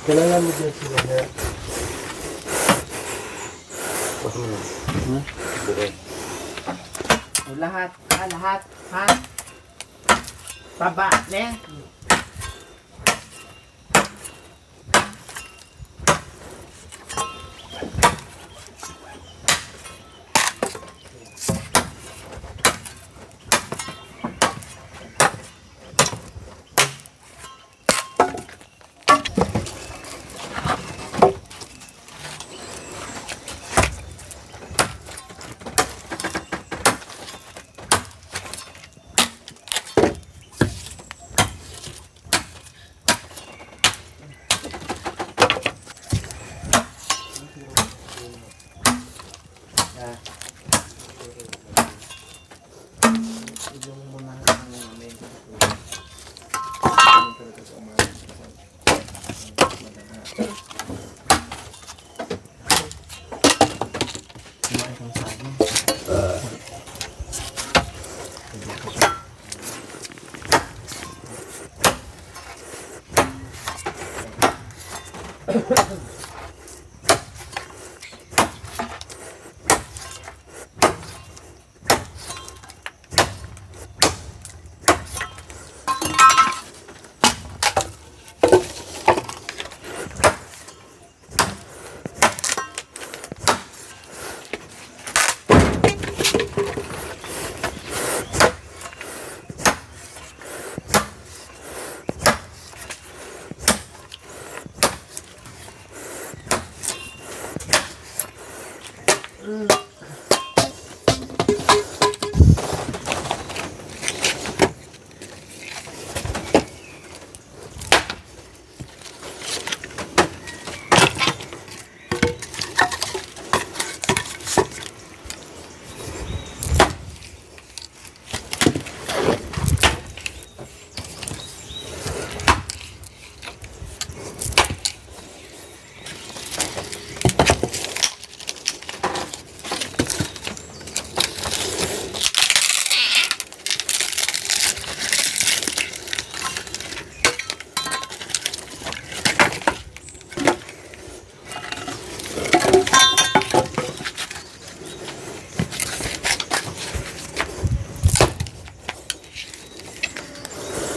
Kailangan mo din sila na. Lahat, lahat, ha? Baba, ne?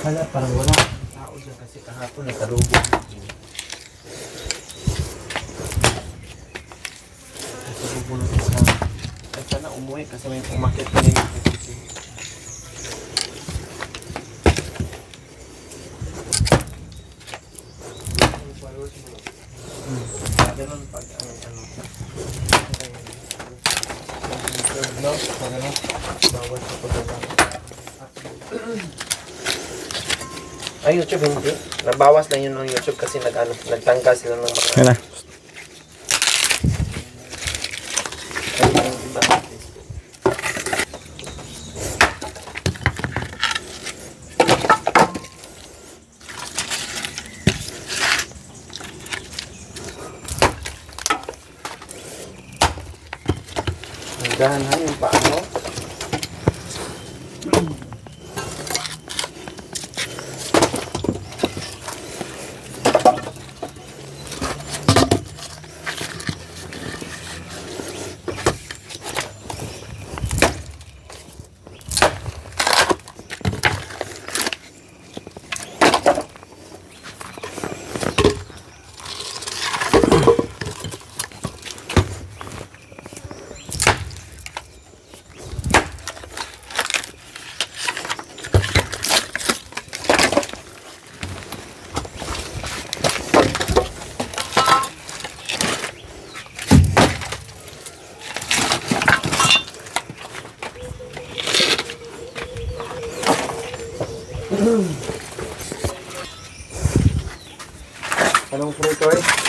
Wala, parang wala. Tao dyan kasi kahapon nagkarugong. Kasi bubulot sa... Ay sana umuwi kasi may umakit na yun. Ganun pag ano. No? Pag ano? Bawal sa pagkakang. Ay, YouTube hindi. Nabawas lang yun ng YouTube kasi nagtanggal sila ng mga... Yan na. Ay, yung iba. Hanggahan na yung paano. Anong fruto eh?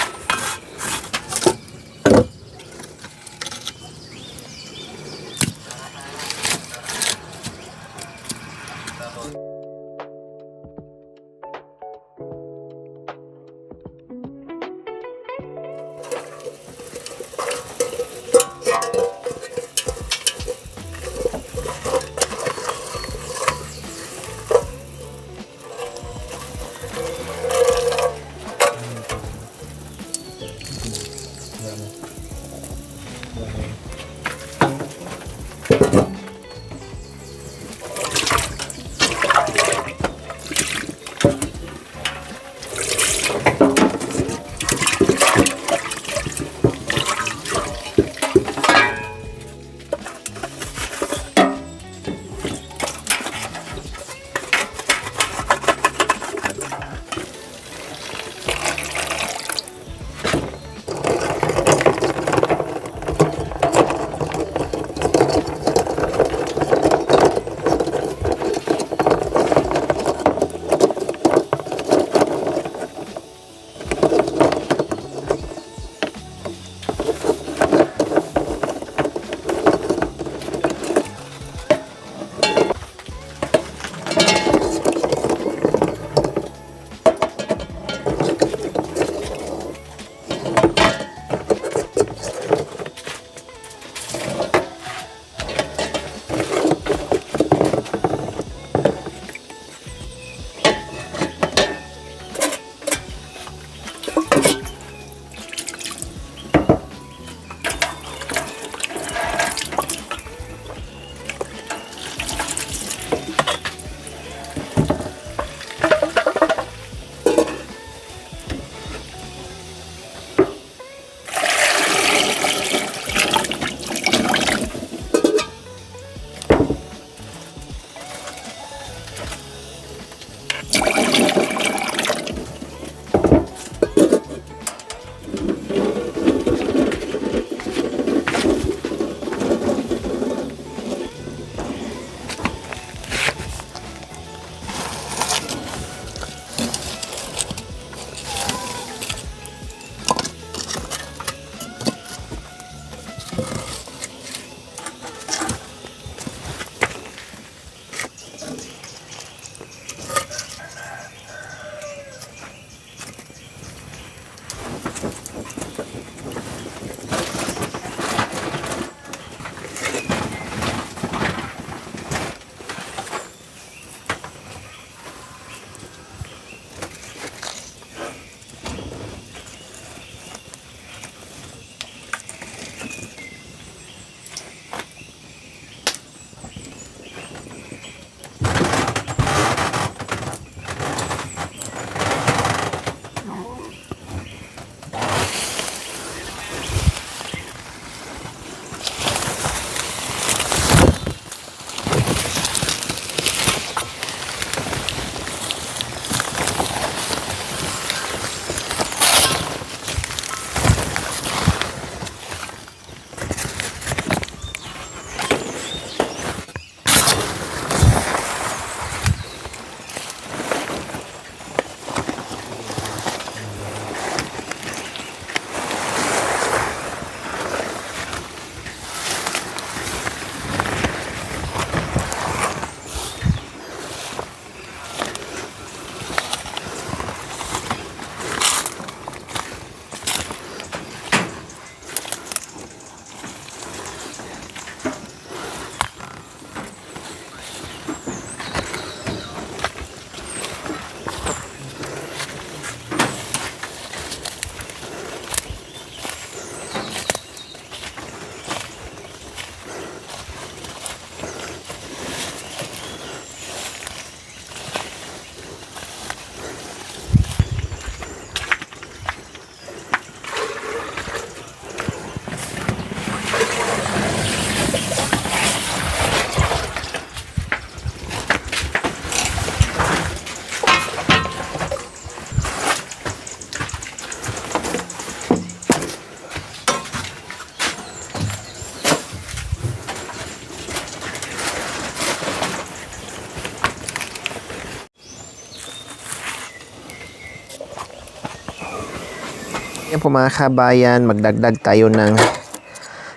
ko mga kabayan, magdagdag tayo ng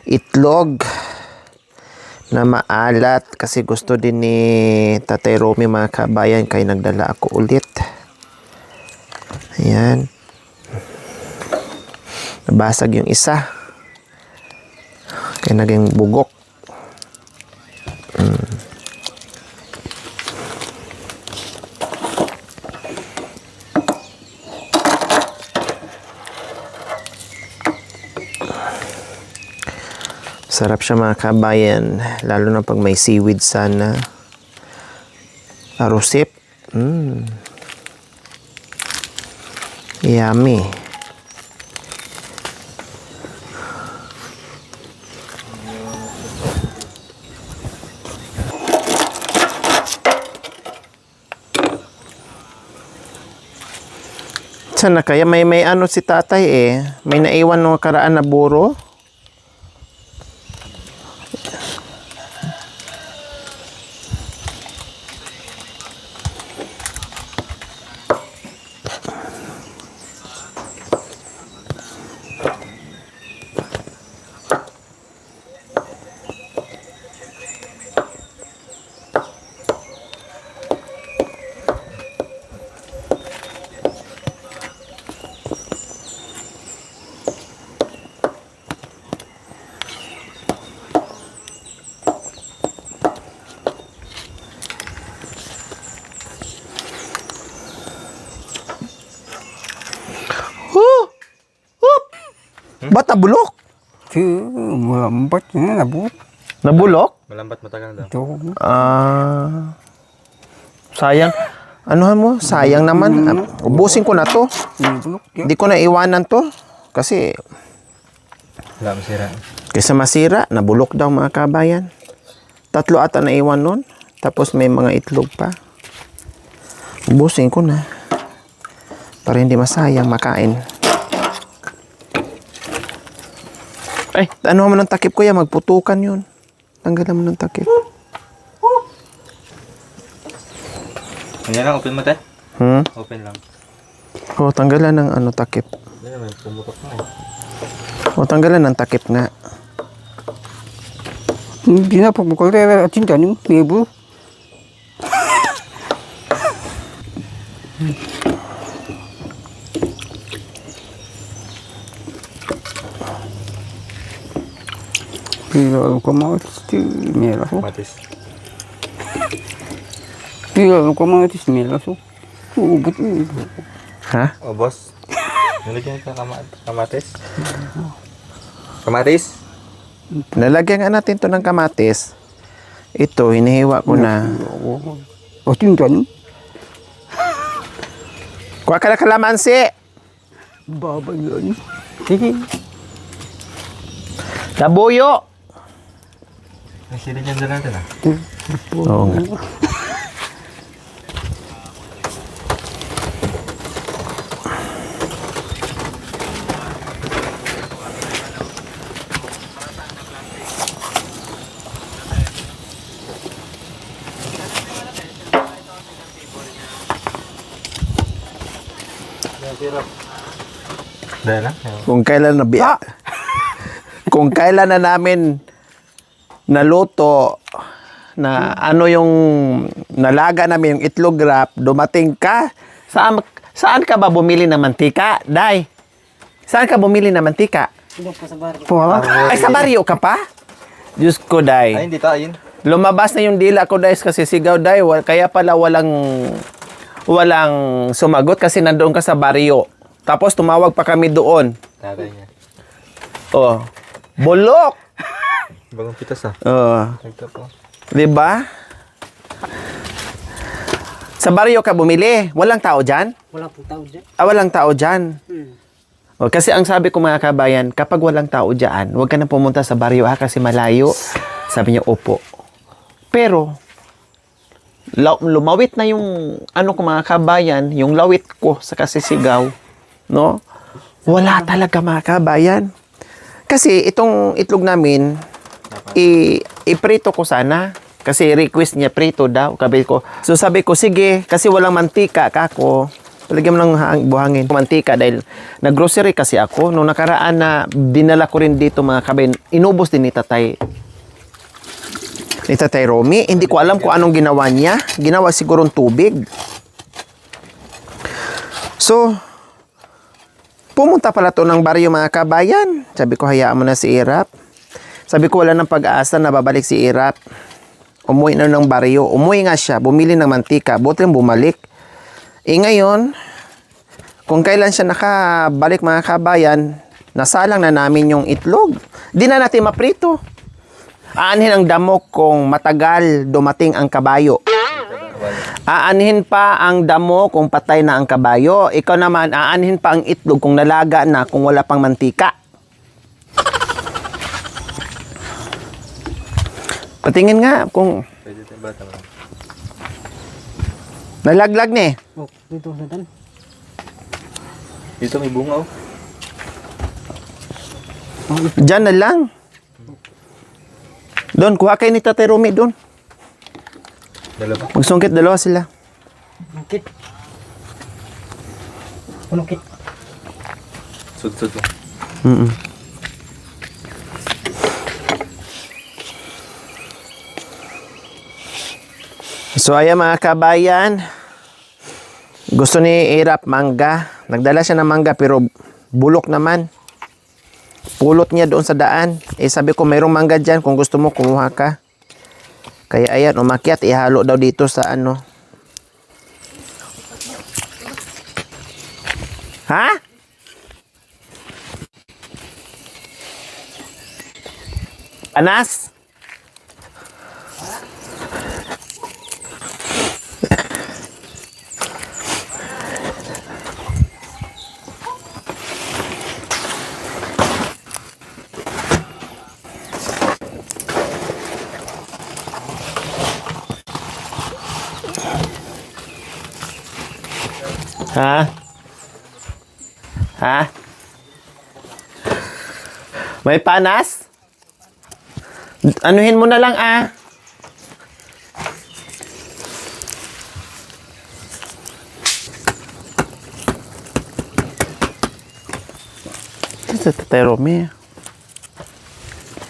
itlog na maalat kasi gusto din ni Tatay Romy mga kabayan kaya nagdala ako ulit. Ayan. Nabasag yung isa. Kaya naging bugok. Sarap siya mga kabayan, lalo na pag may seaweed sana. Arusip. Yummy. Sana kaya may ano si tatay eh. May naiwan nung karaan na buro. Ba't nabulok? Malambat na nabulok. Nabulok? Malambat matagal daw. Ito. Sayang. Anuhan mo? Sayang naman. Ubusin ko na to. Nabulok. Hindi ko na iwanan to. Kasi, Wala masira. kaysa masira, nabulok daw mga kabayan. 3 ata na iwan nun. Tapos may mga itlog pa. Ubusin ko na. Para hindi masayang makain. Ay, ano mo ng takip ko yan? Magputukan yun. Tanggalan mo ng takip. Kanya lang, open mo tayo. Open lang. O, tanggalan ng ano takip. Hindi naman, pumutok na eh. O, tanggalan ng takip nga. Hindi na pagmukal at cinta niyo. May bulok. Pero kamatis, may laso. Matis. Pero kamatis, may laso. Ubot mo. Ha? Oh, boss. Nalagyan ka kamatis? Kamatis? Nalagyan nga natin to ng kamatis. Ito, hinihiwa ko na. O cinta niyo. Kuha ka na kalamansi. Babay yan. Sige. Labuyo. May sili dyan dala natin ah. Oo nga. Dahil lang? Kung kailan kung kailan na namin naluto na ano yung nalaga namin yung itlog wrap, dumating ka. Saan ka ba bumili ng mantika, Day? Saan ka bumili ng mantika? Pala. Ay, sa baryo ka pa? Diyos ko, Ay, Day. hindi ayun. Lumabas na yung dila ko, Day, kasi sigaw, Day. Kaya pala walang sumagot kasi nandoon ka sa baryo. Tapos tumawag pa kami doon. Tatay niya. Oh, bulok. Bagong pitas ah. Oh, Nagta po. 'di ba? Sa baryo ka bumili, walang tao diyan? Wala pong tao dyan. Walang tao diyan. O, kasi ang sabi ko mga kabayan, kapag walang tao diyan, huwag ka na pumunta sa baryo kasi malayo. Sabi niya, opo. Pero lumawit na yung ano ko mga kabayan, yung lawit ko sa kasisigaw, no? Wala talaga mga kabayan. Kasi itong itlog namin, iprito ko sana. Kasi request niya prito daw. So sabi ko, sige, kasi walang mantika kako. Palagyan mo ng buhangin. Mantika dahil nag-grocery kasi ako. Nung nakaraan na dinala ko rin dito mga kabayan, inubos din ni Tatay Romy. Hindi ko alam kung anong ginawa niya. Ginawa sigurong tubig. So, pumunta pala to ng baryo mga kabayan. Sabi ko, hayaan mo na si Irap. Sabi ko, wala nang pag-asa na babalik si Irap. Umuwi na ng baryo. Umuwi nga siya. Bumili ng mantika. Buti lang bumalik. Ngayon, kung kailan siya nakabalik mga kabayan, nasalang na namin yung itlog. Di na natin maprito. Aanhin ang damo kung matagal dumating ang kabayo. Aanhin pa ang damo kung patay na ang kabayo. Ikaw naman, aanhin pa ang itlog kung nalaga na, kung wala pang mantika. Patingin nga kung Pwede tayo bata mo. nalaglag na eh. Oh, dito sa tan. Dito may bunga oh. Diyan na lang. Doon, kuha kayo ni Tatay Romy doon. Dalawa. Magsungkit, dalawa sila. Kit. Ano kit? Sud-sud oh. So ayan mga kabayan, gusto ni Irap mangga. Nagdala siya ng mangga pero bulok naman. Pulot niya doon sa daan. Sabi ko mayroong mangga dyan, kung gusto mo kumuha ka. Kaya ayan, umakyat, ihalo daw dito sa ano. Ha? Anas? Ha? Ha? May panas? Anuhin mo na lang ah. Sa Tatay Romy.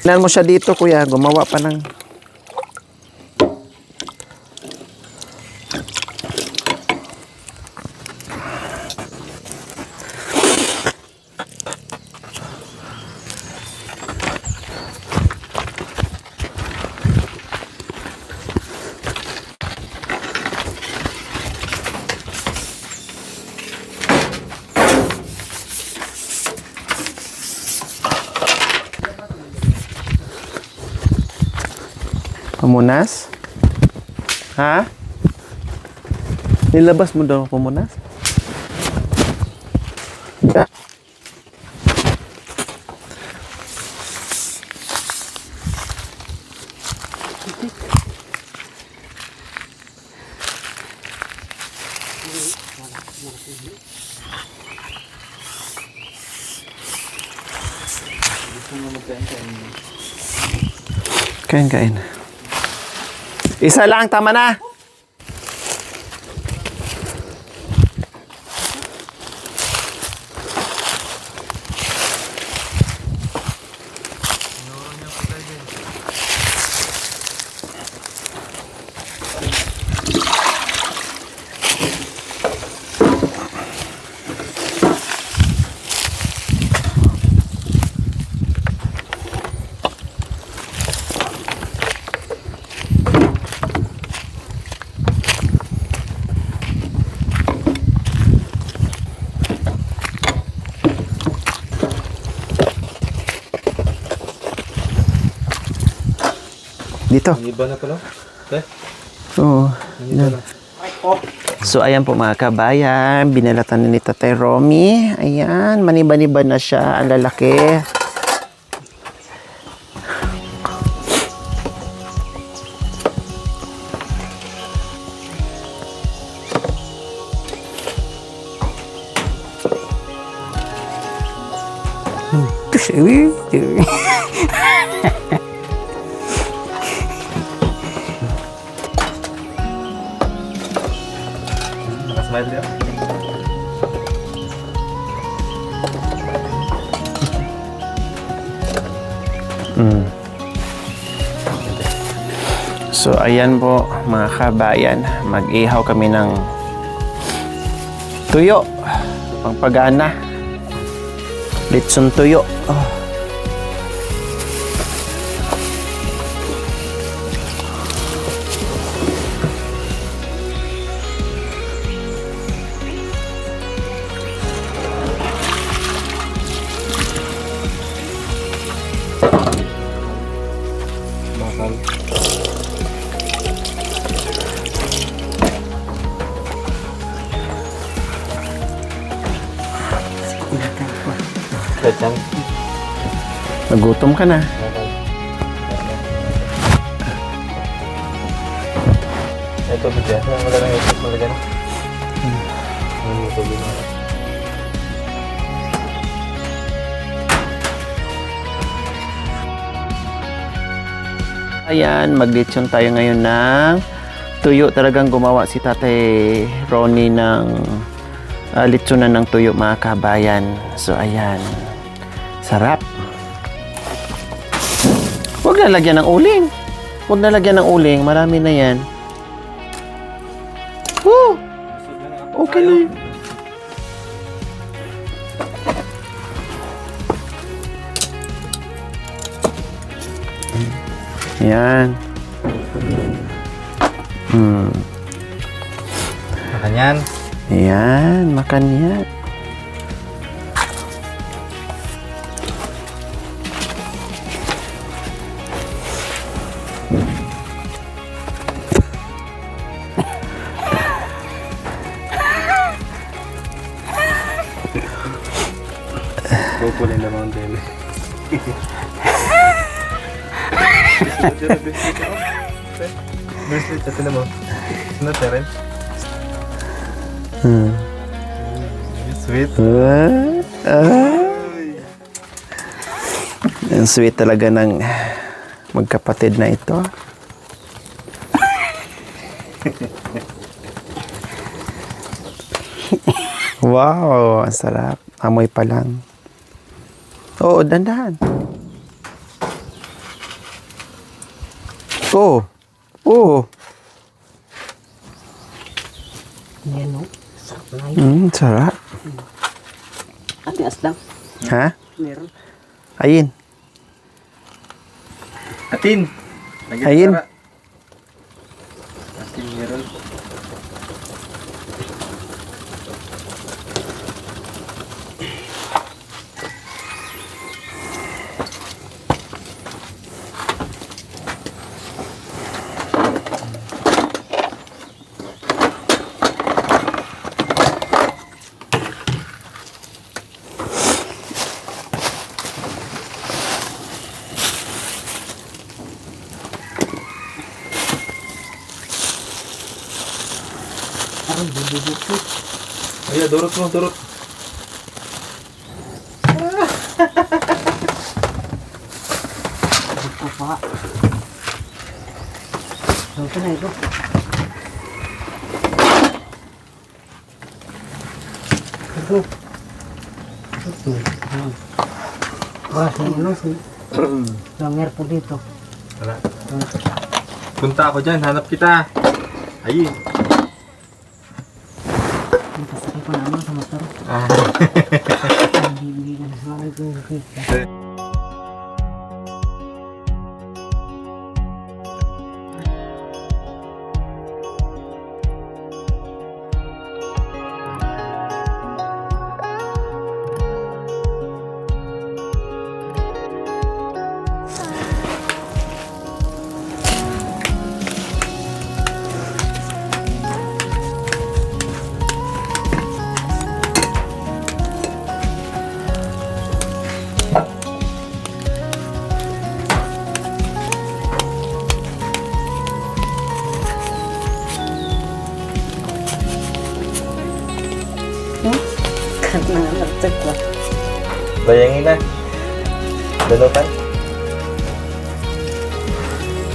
Tingnan mo siya dito kuya, gumawa pa ng pamunas? Ha? Nilabas mo daw pamunas? Kain. Isa lang, tama na. Dito. Iba na pala. Eh? Oo. Iba na. So, ayan po mga kabayan. Binalatan ni Tatay Romy. Ayan. Maniba-niba na siya. Ang lalaki. Nakasmile ka? So ayan po mga kabayan, mag-ihaw kami ng tuyo, pangpagana, litson tuyo. Bakal. Kacang. Nagutom ka na. Bakal. Ito bigyan. Wala lang ito. Wala lang. Ito bigyan. Ayan, maglitsyon tayo ngayon ng tuyo. Talagang gumawa si Tatay Ronnie ng litsonan ng tuyo mga kabayan. So ayan, sarap. Huwag na lagyan ng uling. Huwag na lagyan ng uling, marami na yan. Woo! Okay na yun. Yan. Makan yan. Yan, makan yan. Bukol in the mountain. Bracelet, ito na mo. Ano, Teren? Sweet. Ang sweet talaga ng magkapatid na ito. Wow, ang sarap. Amoy pa lang. Oo, dandahan. Oo. Oo. Yan o. Sarap na yun. Sarap. Ate aslang. Ha? Meron. Ayin. Atin! Ayun. Atin meron. Parang bububukit. Ayan, durot mo, durot. Ito pa. Ito na ito. Ito. Ito. Wala sa ano si. Langer po dito. Wala. Punta ako dyan, hanap kita. Ayun. Napasakay ko naman sa motor. Hindi na nasabi ko yung kita. Karena ngercek lah. Bayangin na. Dalotan.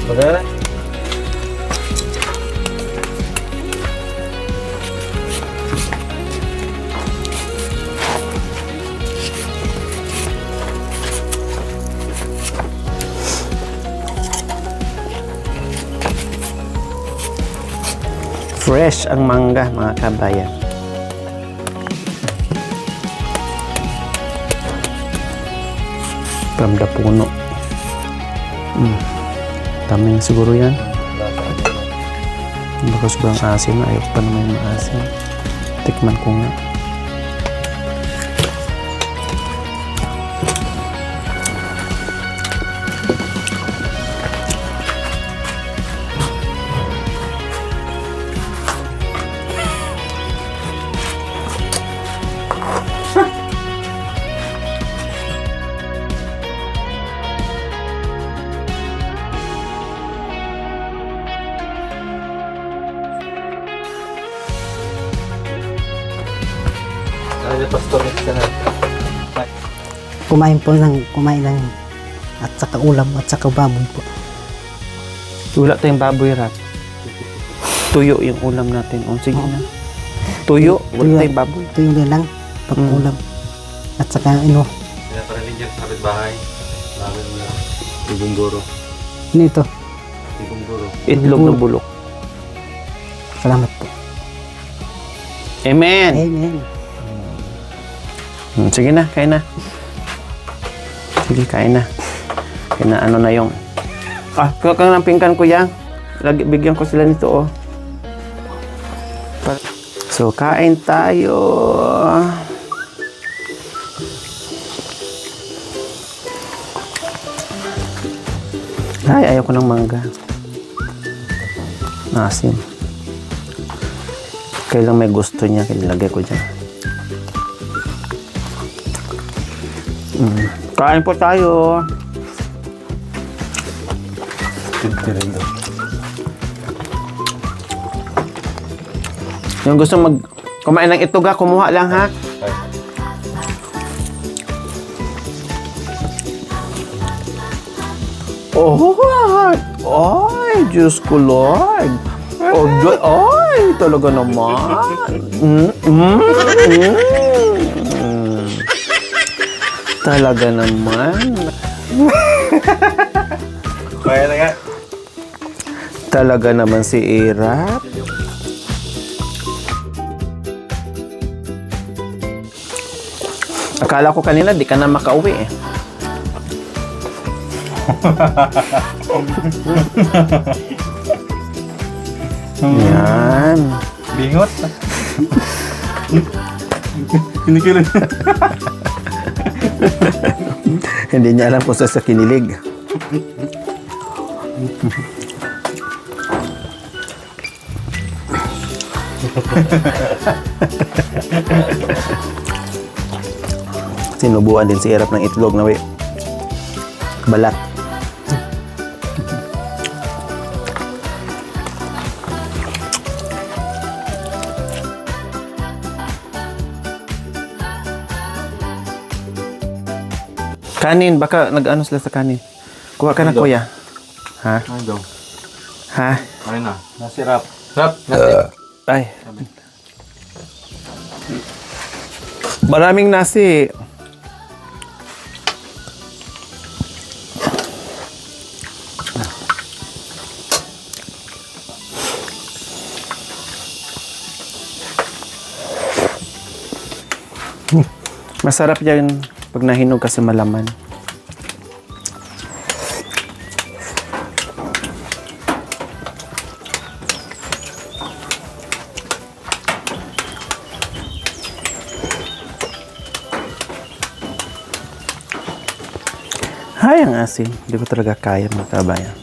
Magana. Fresh ang mangga, mga kabayan. From the puno. Taming siguro yan. Baka sobrang asim na. Ayoko pa naman yung maasim. Tikman ko nga. Ano pastor ka na? Kumain ng at saka ulam at saka baboy po. Wala tayong baboy, Rap. Tuyo yung ulam natin. O, sige na. Tuyo, wala tayong baboy. Ito yung lang pag ulam. At saka Pinaparinig yan sa kapitbahay. Bago mo lang. Tibong guro. ano ito? Tibong guro. Itlog na bulok. Salamat po. Amen! Amen. Sige na, kain na. Sige, kain na. Kain na, ano na yung... kuha kang ng pinggan ko yan. Bigyan ko sila nito, oh. So, kain tayo. Ay, ayaw ko ng mangga. Asim. Kailang may gusto niya, kailalagay ko dyan. Kain po tayo. Yung gusto kumain ng itlog, kumuha lang, ha? Oh, ay, Diyos ko, Lord. Oh, ay, talaga naman. Talaga naman. Kaya na nga. Talaga naman si Irap. Akala ko kanina di ka na makauwi eh. Yan. Bingot. Kinikilig. Hindi niya alam kung sa kinilig. Sinubuan din si Irap ng itlog na balat. Kanin, baka nag-ano sila sa kanin. Kuha ka na, kuya. Ha? Ano? Ha? Ano na? Nasi Rap. Rap, nasi. Ay. Maraming nasi. Masarap yan pag nahinog kasi malaman. Ay, ang asin. Hindi ko talaga kaya, mga kabayan.